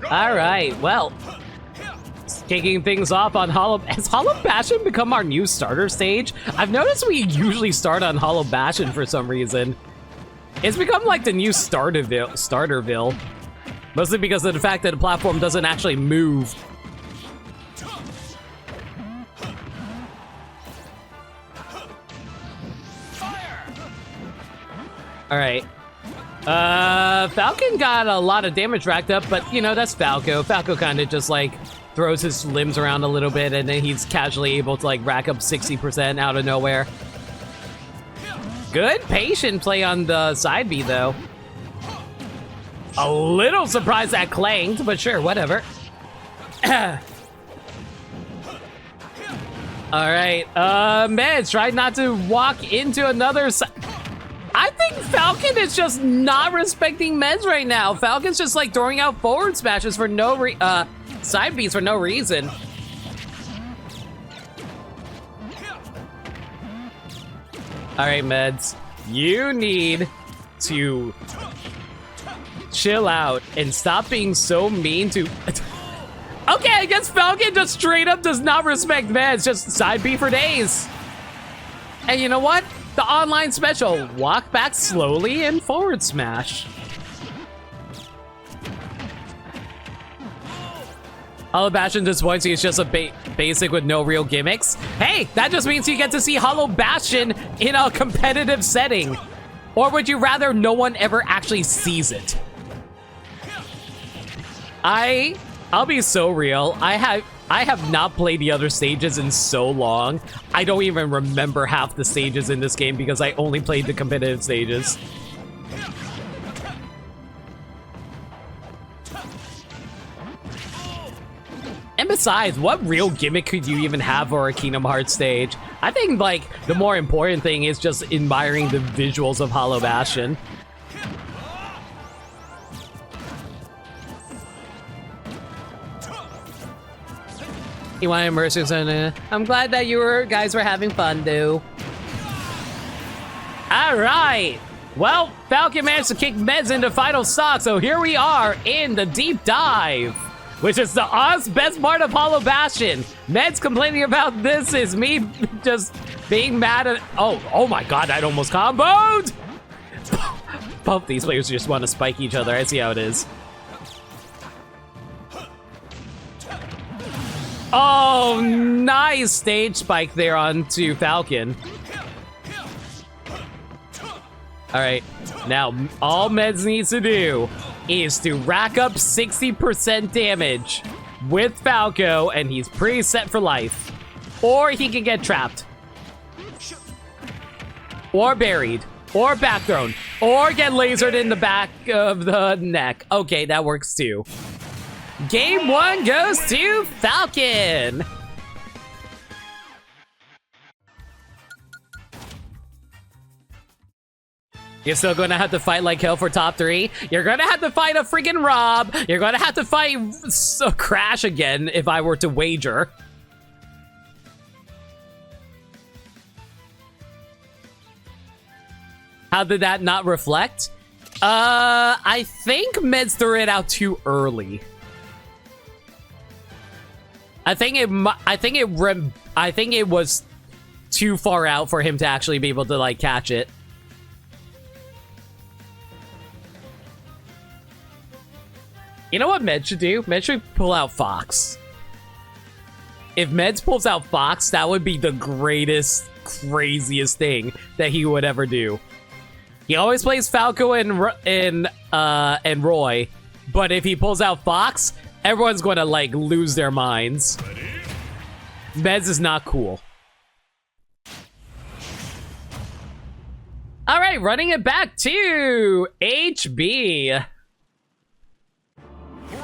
All right, well, kicking things off on Hollow. Has Hollow Bastion become our new starter stage? I've noticed we usually start on Hollow Bastion for some reason. It's become like the new Starterville. Mostly because of the fact that the platform doesn't actually move. All right. Falcon got a lot of damage racked up, but you know, that's Falco. Falco kind of just like throws his limbs around a little bit and then he's casually able to like rack up 60% out of nowhere. Good patient play on the side B though. A little surprised that clanged, but sure, whatever. All right, Medz, try not to walk into another I think Falcon is just not respecting Medz right now. Falcon's just like throwing out forward smashes for no side beats for no reason. All right, Medz, you need to chill out and stop being so mean to... Okay, I guess Falcon just straight up does not respect Medz, just side B for days. And you know what? The online special, walk back slowly and forward smash. Hollow Bastion disappoints you, it's just a basic with no real gimmicks. Hey, that just means you get to see Hollow Bastion in a competitive setting. Or would you rather no one ever actually sees it? I'll be so real. I have not played the other stages in so long. I don't even remember half the stages in this game because I only played the competitive stages. And besides, what real gimmick could you even have for a Kingdom Hearts stage? I think, like, the more important thing is just admiring the visuals of Hollow Bastion. You want to immerse yourself in I'm glad that you guys were having fun, dude. Alright! Well, Falcon managed to kick Medz into final stock, so here we are in the deep dive, which is the best part of Hollow Bastion. Medz complaining about this is me just being mad at... Oh my god, that almost comboed! Both these players just want to spike each other. I see how it is. Oh, nice stage spike there onto Falcon. All right, now all Medz needs to do is to rack up 60% damage with Falco, and he's pretty set for life. Or he can get trapped. Or buried. Or back thrown. Or get lasered in the back of the neck. Okay, that works too. Game 1 goes to Falcon. You're still going to have to fight like hell for top 3. You're going to have to fight a freaking R.O.B. You're going to have to fight a Crash again if I were to wager. How did that not reflect? I think Medz threw it out too early. I think it was too far out for him to actually be able to like catch it. You know what Medz should do? Medz should pull out Fox. If Medz pulls out Fox, that would be the greatest, craziest thing that he would ever do. He always plays Falco and Roy, but if he pulls out Fox, everyone's going to like lose their minds. Medz is not cool. All right, running it back to HB. 3,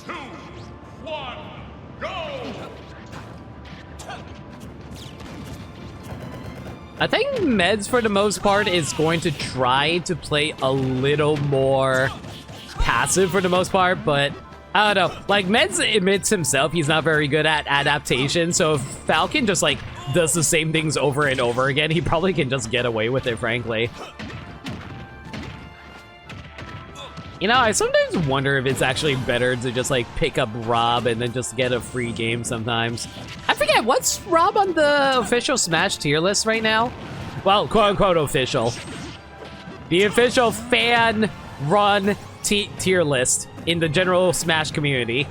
2, 1, go! I think Medz, for the most part, is going to try to play a little more passive for the most part, but I don't know. Like, Medz admits himself he's not very good at adaptation, so if Falcon just, like, does the same things over and over again, he probably can just get away with it, frankly. You know, I sometimes wonder if it's actually better to just like pick up R.O.B and then just get a free game sometimes. I forget, what's R.O.B on the official Smash tier list right now? Well, quote-unquote official. The official fan-run tier list in the general Smash community.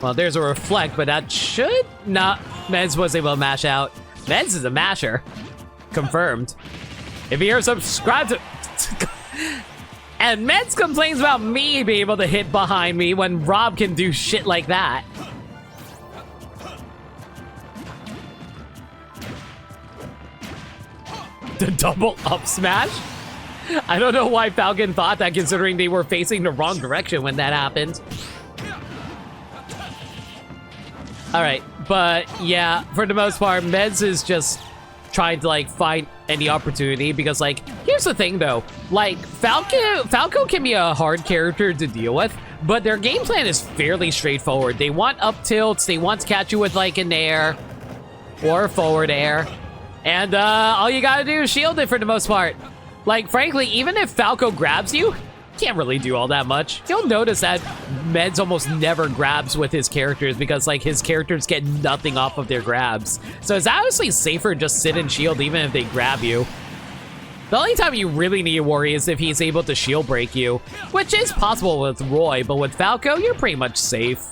Well, there's a reflect, but that should not... Medz was able to mash out. Medz is a masher. Confirmed. If you're subscribed to... And Medz complains about me being able to hit behind me when R.O.B can do shit like that. The double up smash? I don't know why Falcon thought that, considering they were facing the wrong direction when that happened. Alright, but yeah, for the most part, Medz is just trying to like find any opportunity because like, here's the thing though, like Falco can be a hard character to deal with, but their game plan is fairly straightforward. They want up tilts, they want to catch you with like an air or a forward air, and all you gotta do is shield it for the most part. Like, frankly, even if Falco grabs you, can't really do all that much. You'll notice that Medz almost never grabs with his characters because, like, his characters get nothing off of their grabs. So it's honestly safer just sit and shield even if they grab you. The only time you really need to worry is if he's able to shield break you, which is possible with Roy, but with Falco, you're pretty much safe.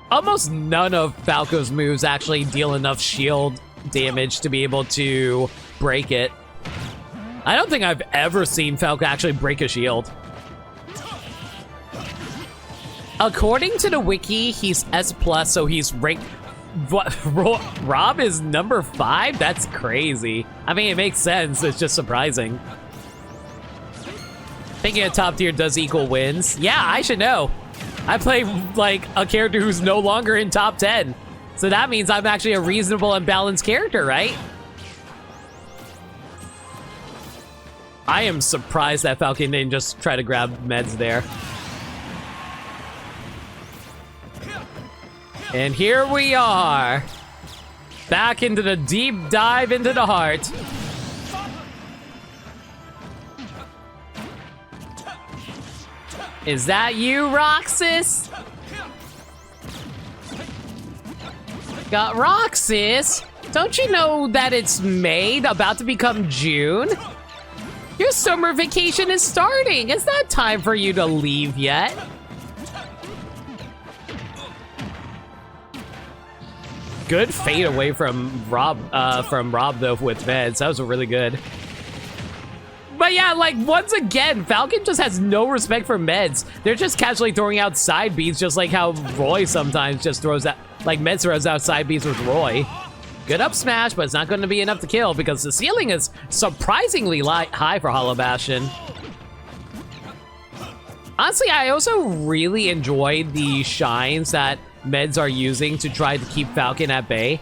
Almost none of Falco's moves actually deal enough shield damage to be able to break it. I don't think I've ever seen Falco actually break a shield. According to the wiki, he's S+, so he's ranked... What? R.O.B is number 5? That's crazy. I mean, it makes sense. It's just surprising. Thinking a top tier does equal wins. Yeah, I should know. I play, like, a character who's no longer in top 10. So that means I'm actually a reasonable and balanced character, right? I am surprised that Falcon didn't just try to grab Medz there. And here we are. Back into the deep dive into the heart. Is that you, Roxas? Got Roxas? Don't you know that it's May, about to become June? Your summer vacation is starting. It's not time for you to leave yet. Good fade away from R.O.B though with Medz. That was really good. But yeah, like once again, Falcon just has no respect for Medz. They're just casually throwing out side beats, just like how Roy sometimes just throws out, like Medz throws out side beats with Roy. Good up smash, but it's not going to be enough to kill because the ceiling is surprisingly high for Hollow Bastion. Honestly, I also really enjoy the shines that Medz are using to try to keep Falcon at bay.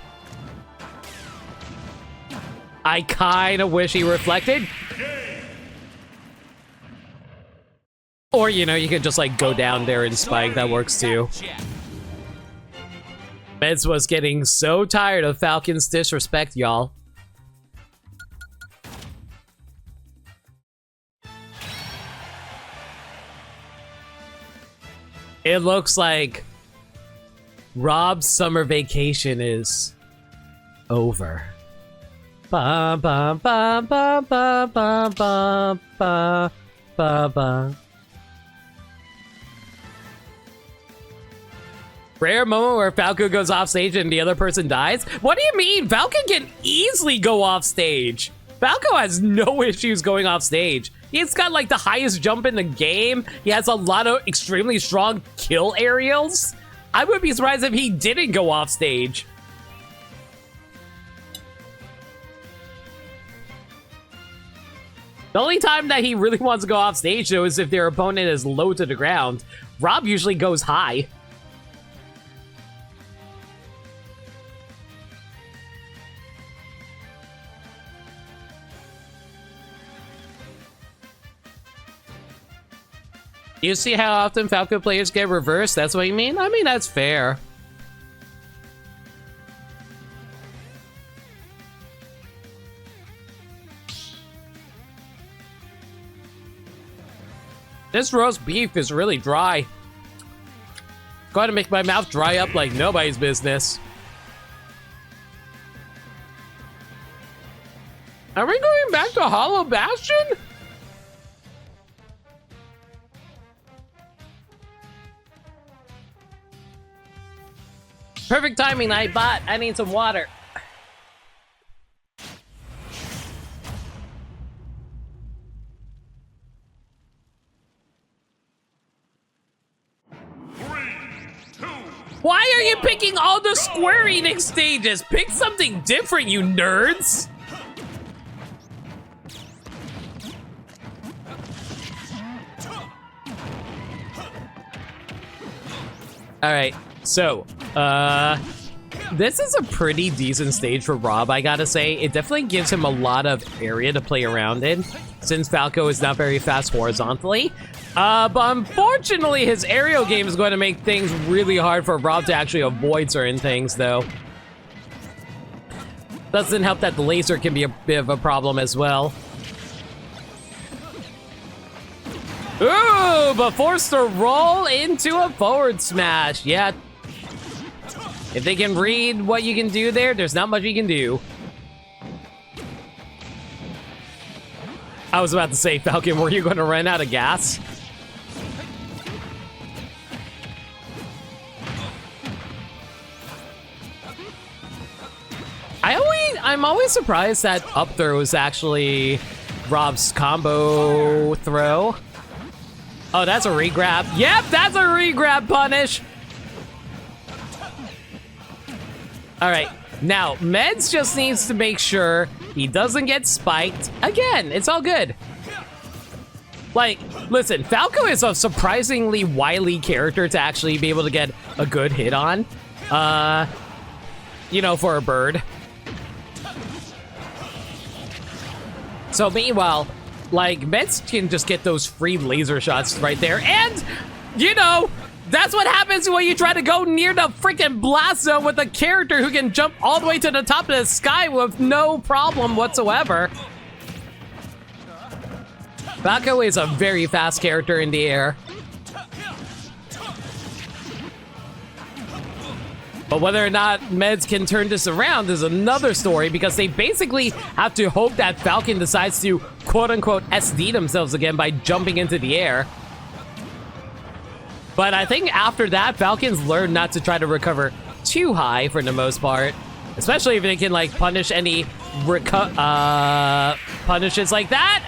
I kind of wish he reflected. Or, you know, you could just like go down there and spike. That works too. Medz was getting so tired of Falcon's disrespect, y'all. It looks like R.O.B's summer vacation is over. Ba ba ba ba ba ba ba ba ba ba. Rare moment where Falco goes off stage and the other person dies? What do you mean? Falcon can easily go off stage. Falco has no issues going off stage. He's got like the highest jump in the game. He has a lot of extremely strong kill aerials. I would be surprised if he didn't go off stage. The only time that he really wants to go off stage though is if their opponent is low to the ground. R.O.B usually goes high. You see how often Falco players get reversed? That's what you mean? I mean, that's fair. This roast beef is really dry. Going to make my mouth dry up like nobody's business. Are we going back to Hollow Bastion? Perfect timing, Nightbot. I need some water. Why are you picking all the Square Enix stages? Pick something different, you nerds! Alright, so, this is a pretty decent stage for R.O.B, I gotta say. It definitely gives him a lot of area to play around in, since Falco is not very fast horizontally. But unfortunately, his aerial game is going to make things really hard for R.O.B to actually avoid certain things, though. Doesn't help that the laser can be a bit of a problem as well. Ooh, but forced to roll into a forward smash. Yeah. If they can read what you can do there, there's not much you can do. I was about to say, Falcon, were you going to run out of gas? I'm always surprised that up throw is actually R.O.B's combo throw. Oh, that's a regrab. Yep, that's a regrab punish. All right, now Medz just needs to make sure he doesn't get spiked. Again, it's all good. Like, listen, Falco is a surprisingly wily character to actually be able to get a good hit on. You know, for a bird. So meanwhile, like, Medz can just get those free laser shots right there. And, you know, that's what happens when you try to go near the freaking blast zone with a character who can jump all the way to the top of the sky with no problem whatsoever. Falco is a very fast character in the air. But whether or not Medz can turn this around is another story, because they basically have to hope that Falcon decides to quote-unquote SD themselves again by jumping into the air. But I think after that, Falcon's learned not to try to recover too high for the most part. Especially if they can, like, punish any punishes like that.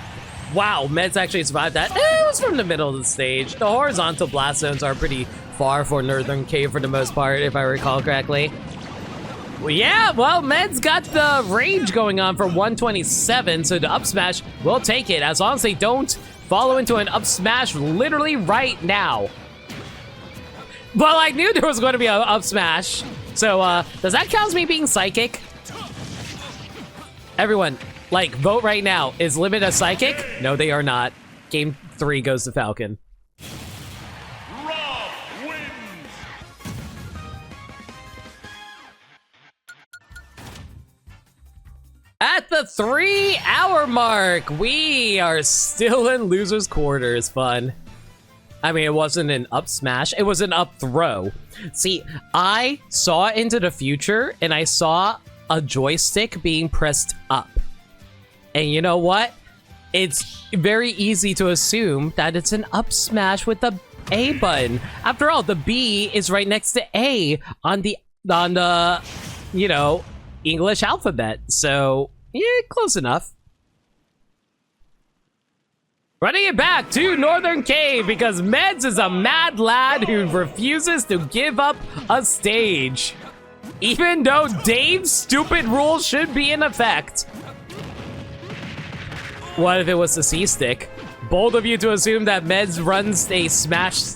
Wow, Medz actually survived that. It was from the middle of the stage. The horizontal blast zones are pretty far for Northern Cave for the most part, if I recall correctly. Well, yeah, well, Medz got the range going on for 127, so the up smash will take it, as long as they don't follow into an up smash literally right now. Well, I knew there was going to be an up smash, so does that count as me being psychic? Everyone, like, vote right now. Is Limit a psychic? No, they are not. Game 3 goes to Falcon. At the 3-hour mark, we are still in loser's quarters. Fun. I mean, it wasn't an up smash, it was an up throw. See, I saw into the future and I saw a joystick being pressed up. And you know what? It's very easy to assume that it's an up smash with the A button. After all, the B is right next to A on the you know, English alphabet. So, yeah, close enough. Running it back to Northern Cave because Medz is a mad lad who refuses to give up a stage. Even though Dave's stupid rule should be in effect. What if it was the C-stick? Bold of you to assume that Medz runs a smash,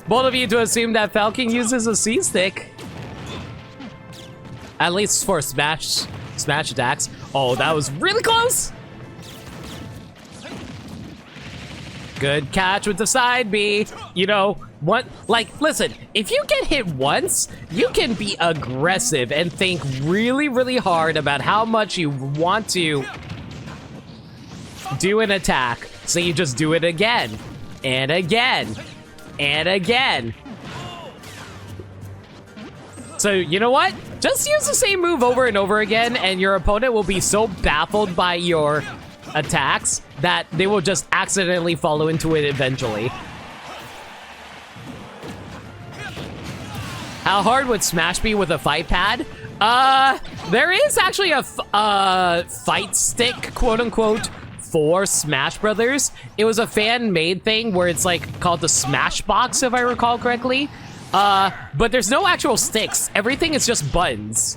Bold of you to assume that Falcon uses a C-stick. At least for smash attacks. Oh, that was really close! Good catch with the side B. You know, listen, if you get hit once, you can be aggressive and think really, really hard about how much you want to do an attack. So you just do it again, and again, and again. So you know what? Just use the same move over and over again, and your opponent will be so baffled by your attacks that they will just accidentally follow into it eventually. How hard would Smash be with a fight pad? There is actually a fight stick, quote unquote, for Smash Brothers. It was a fan-made thing where it's like called the Smash Box, if I recall correctly. But there's no actual sticks. Everything is just buttons.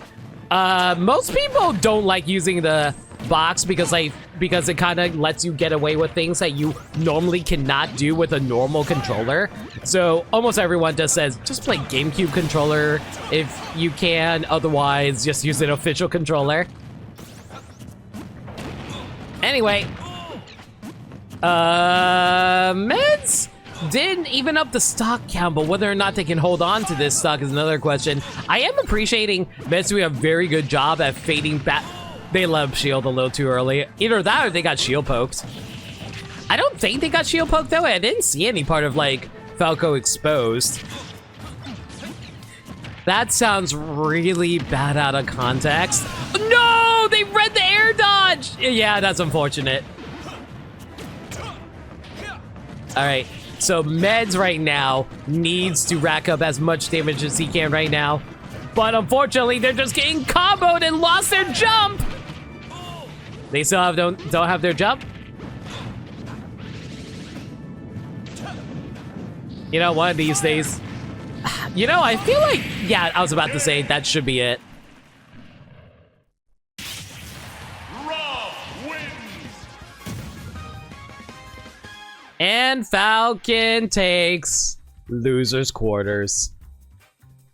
Most people don't like using the box because it kind of lets you get away with things that you normally cannot do with a normal controller. So almost everyone just says, just play GameCube controller if you can, otherwise just use an official controller. Anyway, Meds didn't even up the stock count, but whether or not they can hold on to this stock is another question. I am appreciating Meds doing a very good job at fading back. They love shield a little too early. Either that or they got shield poked. I don't think they got shield poked though. I didn't see any part of like Falco exposed. That sounds really bad out of context. No, they read the air dodge. Yeah, that's unfortunate. All right, so Meds right now needs to rack up as much damage as he can right now. But unfortunately, they're just getting comboed and lost their jump. They still don't have their jump. You know, one of these days. You know, I feel like, yeah, I was about to say that should be it. And Falcon takes loser's quarters.